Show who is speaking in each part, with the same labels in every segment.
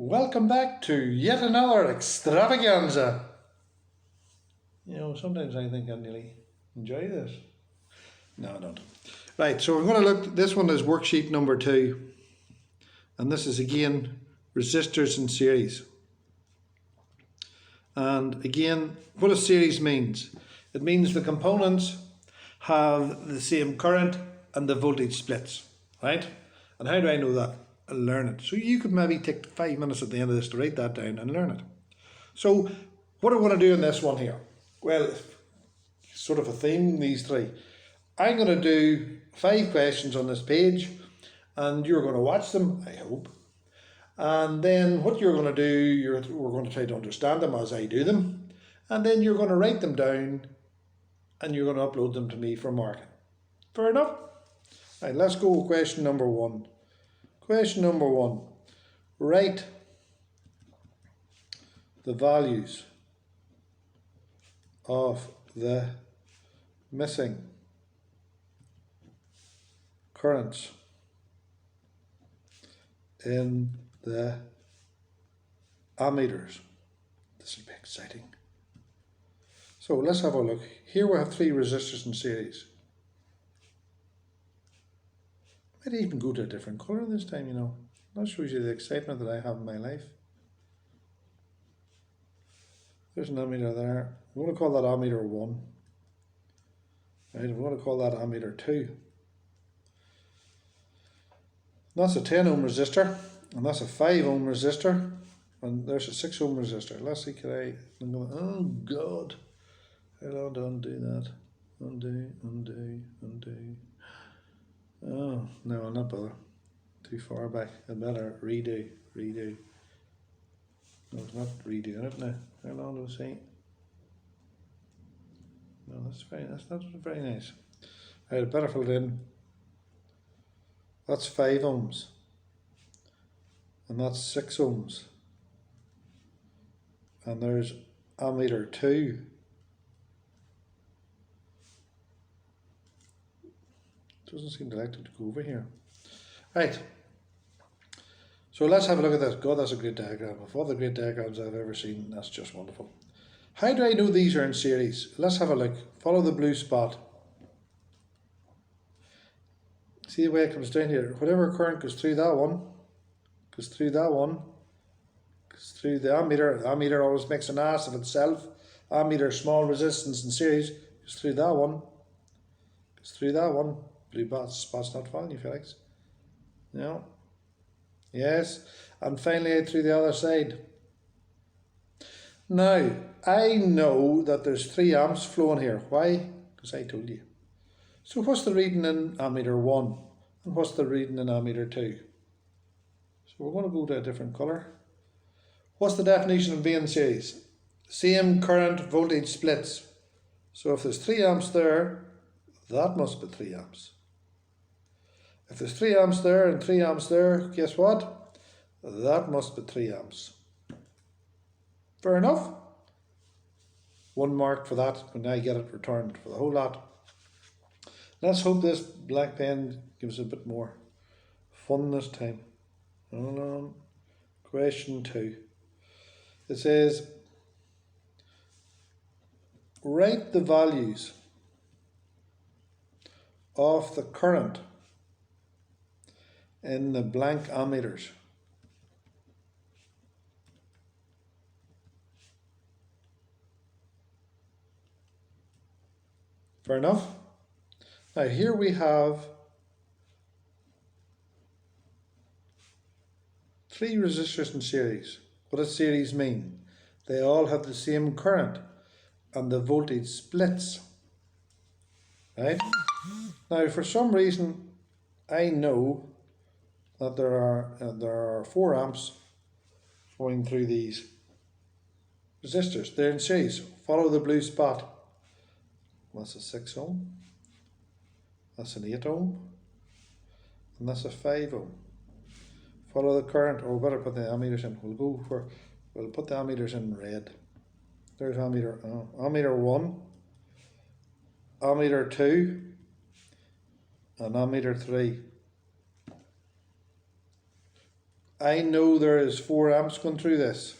Speaker 1: Welcome back to yet another extravaganza. Sometimes I think I nearly enjoy this. No, I don't. Right, so we're going to look, this one is worksheet number 2. And this is again resistors in series. And again, what a series means. It means the components have the same current and the voltage splits, right? And how do I know that? I'll learn it. So you could maybe take 5 minutes at the end of this to write that down and learn it. So what I want to do in this one here? Well, sort of a theme, these three. I'm going to do 5 questions on this page and you're going to watch them, I hope. And then what you're going to do, we're going to try to understand them as I do them. And then you're going to write them down and you're going to upload them to me for marking. Fair enough? Right, let's go with question number 1. Question number 1. Write the values of the missing currents in the ammeters. This will be exciting. So let's have a look. Here we have 3 resistors in series. Might even go to a different colour this time, That shows you the excitement that I have in my life. There's an ammeter there. I'm going to call that ammeter 1. Right, I'm going to call that ammeter 2. That's a 10 ohm resistor, and that's a 5 ohm resistor, and there's a 6 ohm resistor. Let's see, oh God, how do I undo that? Undo. Oh, no, I'll not bother. Too far back. I better redo. No, it's not redoing it now. How long do I say? No, that's not very nice. Right, I better fill it in. That's 5 ohms. And that's 6 ohms. And there's ammeter 2. Doesn't seem to like to go over here. Right. So let's have a look at this. God, that's a great diagram. Of all the great diagrams I've ever seen, that's just wonderful. How do I know these are in series? Let's have a look. Follow the blue spot. See the way it comes down here. Whatever current goes through that one, goes through that one, goes through the ammeter. The ammeter always makes an ass of itself. Ammeter, small resistance in series, goes through that one, goes through that one. Blue spot's not following you, Felix. No. Yes. And finally out through the other side. Now, I know that there's 3 amps flowing here. Why? Because I told you. So what's the reading in ammeter 1? And what's the reading in ammeter 2? So we're going to go to a different colour. What's the definition of being series? Same current voltage splits. So if there's 3 amps there, that must be 3 amps. If there's 3 amps there and 3 amps there, guess what? That must be 3 amps. Fair enough? 1 mark for that when I get it returned for the whole lot. Let's hope this black pen gives a bit more fun this time. Hold on. Question 2. It says, write the values of the current in the blank ammeters. Fair enough? Now here we have 3 resistors in series. What does series mean? They all have the same current and the voltage splits. Right? Now for some reason I know that there are 4 amps flowing through these resistors. They're in series. Follow the blue spot. That's a 6 ohm. That's an 8 ohm. And that's a 5 ohm. Follow the current, or better put the ammeters in. We'll put the ammeters in red. There's ammeter 1, ammeter 2, and ammeter 3. I know there is 4 amps going through this.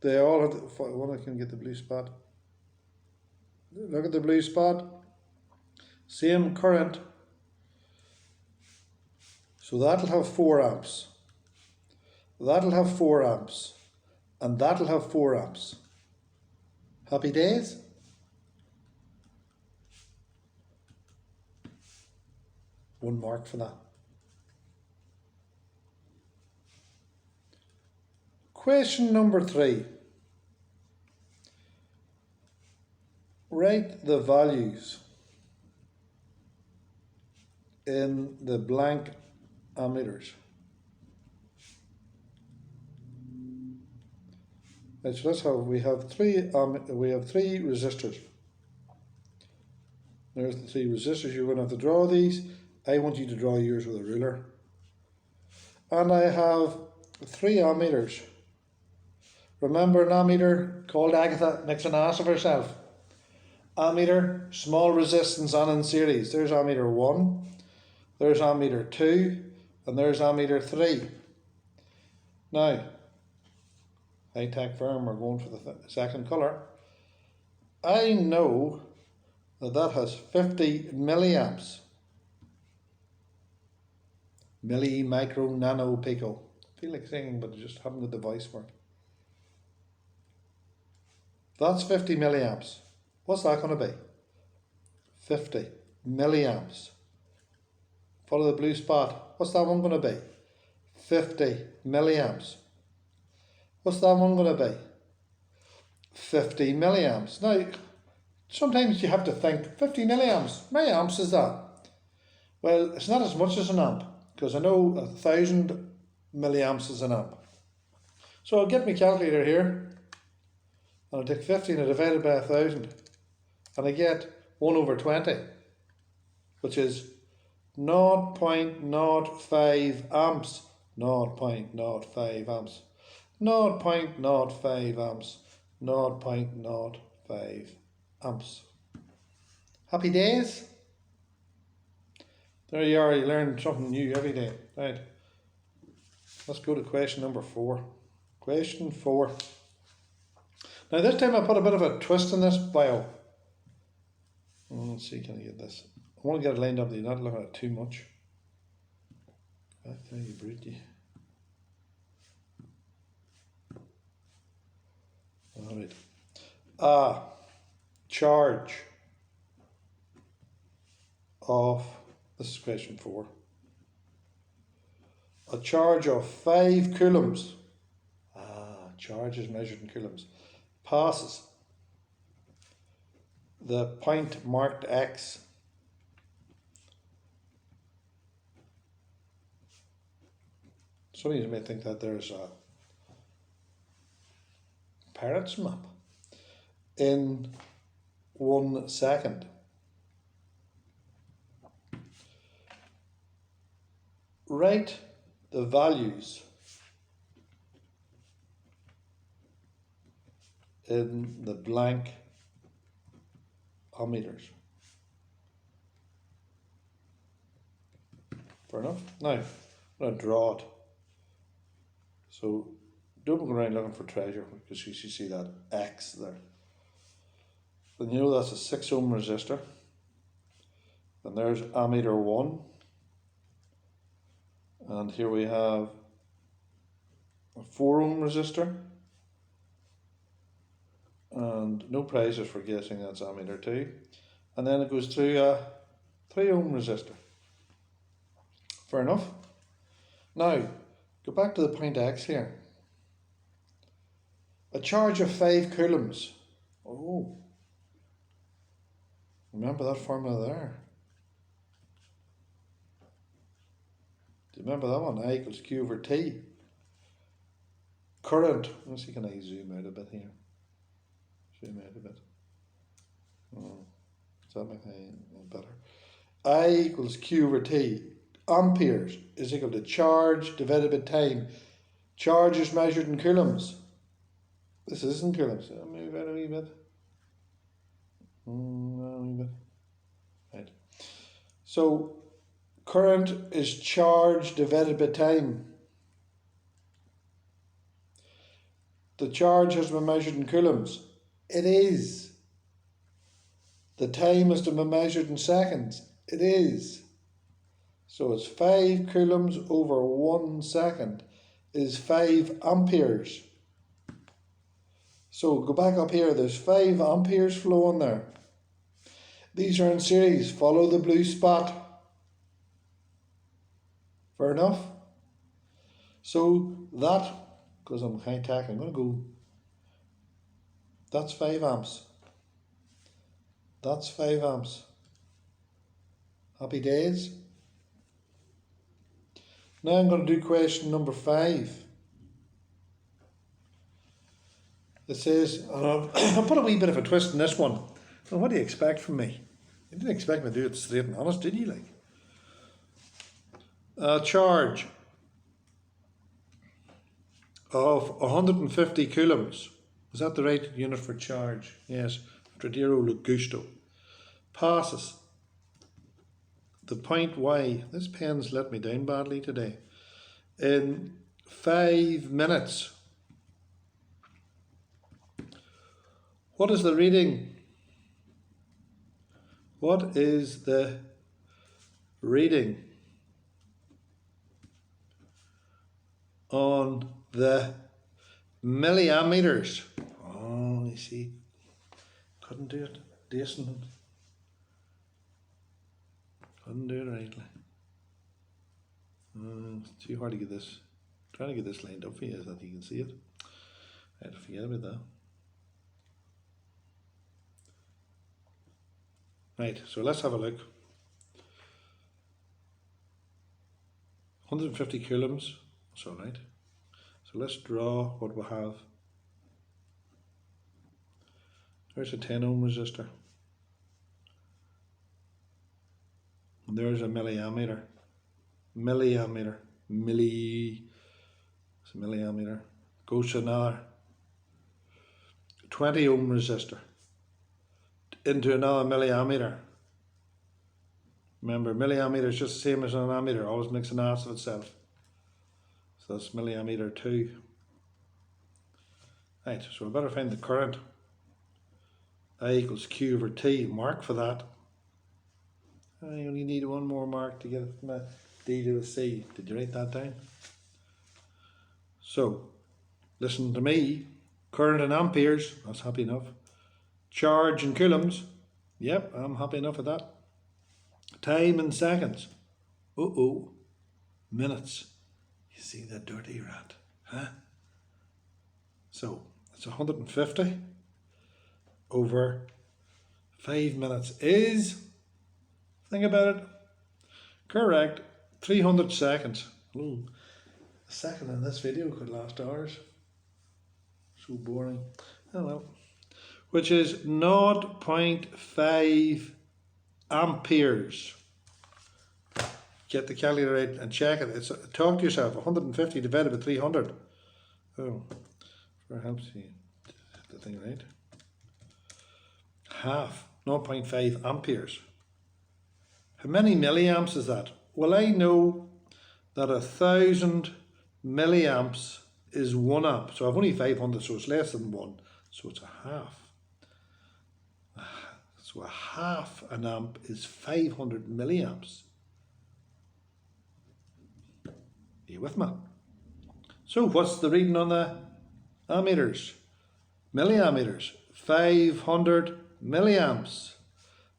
Speaker 1: They all have, one I can get the blue spot. Look at the blue spot. Same current. So that'll have 4 amps. That'll have 4 amps. And that'll have 4 amps. Happy days? One mark for that. Question number 3. Write the values in the blank ammeters. Right, so that's how we have three resistors. There's the 3 resistors. You're going to have to draw these. I want you to draw yours with a ruler. And I have 3 ammeters. Remember an ammeter called Agatha makes an ass of herself. Ammeter, small resistance and in series. There's ammeter 1, there's ammeter 2, and there's ammeter 3. Now, high-tech firm, we're going for the second colour. I know that that has 50 milliamps. Milli, micro, nano, pico. I feel like singing, but I just haven't got the voice for it. That's 50 milliamps. What's that going to be? 50 milliamps. Follow the blue spot. What's that one going to be? 50 milliamps. What's that one going to be? 50 milliamps. Now, sometimes you have to think, 50 milliamps. How many amps is that? Well, it's not as much as an amp, because I know 1,000 milliamps is an amp. So I'll get my calculator here, and I'll take 50 and I divide it by 1,000, and I get 1 over 20, which is 0.05 amps. 0.05 amps. 0.05 amps. 0.05 amps. Happy days? There you are, you learn something new every day. Right. Let's go to question number 4. Question 4. Now this time I put a bit of a twist in this bio. Let's see, can I get this? I want to get it lined up that you're not looking at it too much. Back there, you brute, you. Alright. Charge of, this is question 4. A charge of 5 coulombs. Charge is measured in coulombs. Passes the point marked X. Some of you may think that there's a Parrots map. In 1 second. Write the values in the blank ammeters. Fair enough. Now, I'm going to draw it. So, don't go around looking for treasure, because you see that X there. Then you know that's a 6 ohm resistor. And there's ammeter 1. And here we have a 4 ohm resistor. And no prizes for guessing that's ammeter 2. And then it goes through a 3 ohm resistor. Fair enough. Now, go back to the point X here. A charge of 5 coulombs. Oh, remember that formula there? Do you remember that one? I equals Q over T. Current. Let's see, can I zoom out a bit here? Zoom out a bit. Oh, does that make it better? I equals Q over T. Amperes is equal to charge divided by time. Charge is measured in coulombs. This isn't coulombs. I'll move out a wee bit. A wee bit. Right. So current is charge divided by time. the charge has been measured in coulombs. It is. The time has to be measured in seconds. It is. So it's 5 coulombs over 1 second is 5 amperes. So go back up here, there's 5 amperes flowing there. These are in series, follow the blue spot. Fair enough? So that, because I'm high tech, I'm going to go, that's 5 amps. That's 5 amps. Happy days. Now I'm going to do question number 5. It says, and I'll put a wee bit of a twist in this one. Well, what do you expect from me? You didn't expect me to do it straight and honest, did you? Like, charge of 150 coulombs. Is that the right unit for charge? Yes. Tradero Lugusto. Passes the point Y. This pen's let me down badly today. In 5 minutes. What is the reading? What is the reading on the milliammeters? Oh, you see, couldn't do it decent. Couldn't do it rightly. It's too hard to get this. I'm trying to get this lined up for you so that you can see it. I had to forget about that. Right, so let's have a look. 150 coulombs, that's all right. So let's draw what we have. There's a 10 ohm resistor. And there's a milliammeter. Milliammeter. It's a milliammeter. Goes to another 20 ohm resistor. Into another milliammeter. Remember, milliammeter is just the same as an ammeter, always makes an ass of itself. So that's milliammeter 2. Right, so we better find the current. I equals Q over T, mark for that. I only need one more mark to get it from a D to a C. Did you write that down? So, listen to me. Current in amperes, that's happy enough. Charge in coulombs, yep, I'm happy enough with that. Time in seconds, minutes. You see that dirty rat, huh? So it's 150 over 5 minutes is, think about it, correct, 300 seconds. Ooh, a second in this video could last hours. So boring. Oh well. Which is 0.5 amperes. Get the calculator out and check it. It's, talk to yourself, 150 divided by 300. Oh, perhaps you get the thing right. Half, 0.5 amperes. How many milliamps is that? Well, I know that 1,000 milliamps is 1 amp. So I've only 500, so it's less than 1. So it's a half. So a half an amp is 500 milliamps. Are you with me? So what's the reading on the ammeters? Milliammeters. 500 milliamps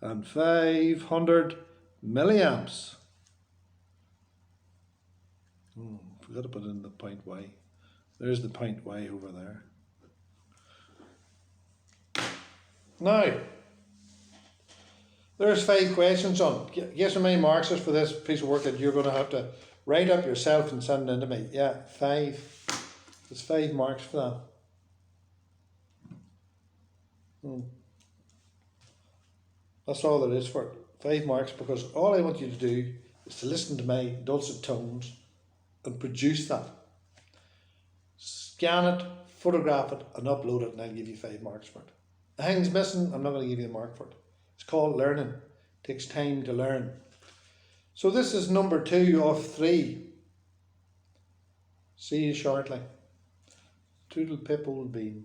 Speaker 1: and 500 milliamps. Forgot to put in the point Y. There's the point Y over there. Now, there's 5 questions on. Guess how many marks is for this piece of work that you're going to have to write up yourself and send in to me? Yeah, 5. There's 5 marks for that. That's all there is for it. 5 marks, because all I want you to do is to listen to my dulcet tones and produce that. Scan it, photograph it and upload it, and I'll give you 5 marks for it. The thing's missing, I'm not going to give you a mark for it. It's called learning. It takes time to learn. So this is number 2 of 3. See you shortly. Doodle pip old bean.